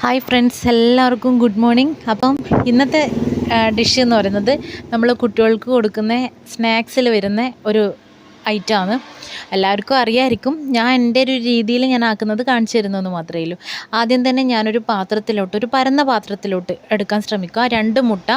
Hi friends, എല്ലാവർക്കും good morning. അപ്പം ഇന്നത്തെ ഡിഷ് എന്ന് പറയുന്നത് നമ്മൾ കുട്ടികൾക്ക് കൊടുക്കുന്ന സ്നാക്സിൽ വരുന്ന ഒരു ഐറ്റമാണ്. എല്ലാവർക്കും അറിയാമായിരിക്കും. ഞാൻ എൻ്റെ ഒരു രീതിയിൽ ഞാൻ ആക്കുന്നത് കാണിച്ചു തരുന്നതെന്ന് മാത്രമേ ഉള്ളൂ. ആദ്യം തന്നെ ഞാനൊരു പാത്രത്തിലോട്ട്, ഒരു പരന്ന പാത്രത്തിലോട്ട് എടുക്കാൻ ശ്രമിക്കുക. 2 മുട്ട,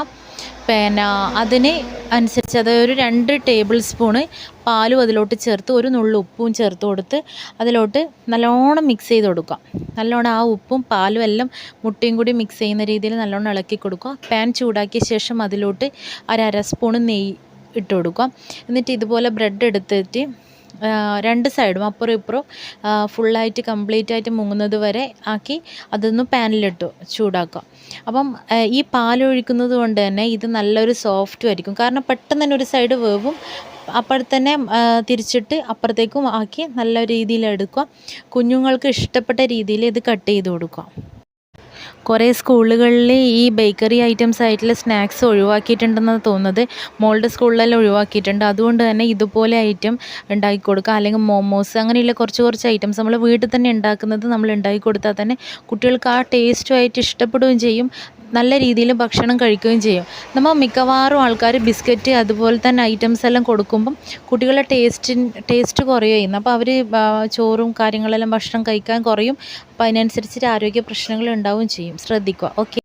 പിന്നെ അതിന് അനുസരിച്ച് ഒരു 2 ടേബിൾ സ്പൂണ് പാലും അതിലോട്ട് ചേർത്ത് ഒരു നുള്ളു ഉപ്പും ചേർത്ത് കൊടുത്ത് അതിലോട്ട് നല്ലോണം മിക്സ് ചെയ്ത് കൊടുക്കുക. നല്ലോണം ആ ഉപ്പും പാലും എല്ലാം മുട്ടയും കൂടി മിക്സ് ചെയ്യുന്ന രീതിയിൽ നല്ലോണം ഇളക്കി കൊടുക്കുക. പാൻ ചൂടാക്കിയ ശേഷം അതിലോട്ട് 1/2 സ്പൂണ് നെയ്യ് ഇട്ട് കൊടുക്കുക. എന്നിട്ട് ഇതുപോലെ ബ്രെഡ് എടുത്തിട്ട് 2 സൈഡും അപ്പുറം ഇപ്പുറം ഫുള്ളായിട്ട് കംപ്ലീറ്റ് ആയിട്ട് മുങ്ങുന്നത് വരെ ആക്കി അതൊന്ന് പാനിലിട്ട് ചൂടാക്കുക. അപ്പം ഈ പാലൊഴിക്കുന്നത് കൊണ്ട് തന്നെ ഇത് നല്ലൊരു സോഫ്റ്റും ആയിരിക്കും. കാരണം പെട്ടെന്ന് തന്നെ ഒരു സൈഡ് വേവും, അപ്പോഴത്തന്നെ തിരിച്ചിട്ട് അപ്പുറത്തേക്കും ആക്കി നല്ല രീതിയിൽ എടുക്കുക. കുഞ്ഞുങ്ങൾക്ക് ഇഷ്ടപ്പെട്ട രീതിയിൽ ഇത് കട്ട് ചെയ്ത് കൊടുക്കുക. കുറേ സ്കൂളുകളിൽ ഈ ബേക്കറി ഐറ്റംസ് ആയിട്ടുള്ള സ്നാക്സ് ഒഴിവാക്കിയിട്ടുണ്ടെന്നാണ് തോന്നുന്നത്. മോളുടെ സ്കൂളിലെല്ലാം ഒഴിവാക്കിയിട്ടുണ്ട്. അതുകൊണ്ട് തന്നെ ഇതുപോലെ ഐറ്റം ഉണ്ടാക്കി കൊടുക്കുക. അല്ലെങ്കിൽ മോമോസ്, അങ്ങനെയുള്ള കുറച്ച് ഐറ്റംസ് നമ്മൾ വീട്ടിൽ തന്നെ ഉണ്ടാക്കുന്നത് നമ്മൾ ഉണ്ടാക്കി കൊടുത്താൽ തന്നെ കുട്ടികൾക്ക് ആ ടേസ്റ്റുമായിട്ട് ഇഷ്ടപ്പെടുകയും ചെയ്യും, നല്ല രീതിയിൽ ഭക്ഷണം കഴിക്കുകയും ചെയ്യും. നമ്മൾ മിക്കവാറും ആൾക്കാർ ബിസ്ക്കറ്റ് അതുപോലെ തന്നെ ഐറ്റംസ് എല്ലാം കൊടുക്കുമ്പം കുട്ടികളുടെ ടേസ്റ്റ് കുറയുന്നു. അപ്പോൾ അവർ ചോറും കാര്യങ്ങളെല്ലാം ഭക്ഷണം കഴിക്കാൻ കുറയും. അപ്പോൾ അതിനനുസരിച്ചിട്ട് ആരോഗ്യ പ്രശ്നങ്ങൾ ഉണ്ടാവുകയും ചെയ്യും. ശ്രദ്ധിക്കുക. ഓക്കെ.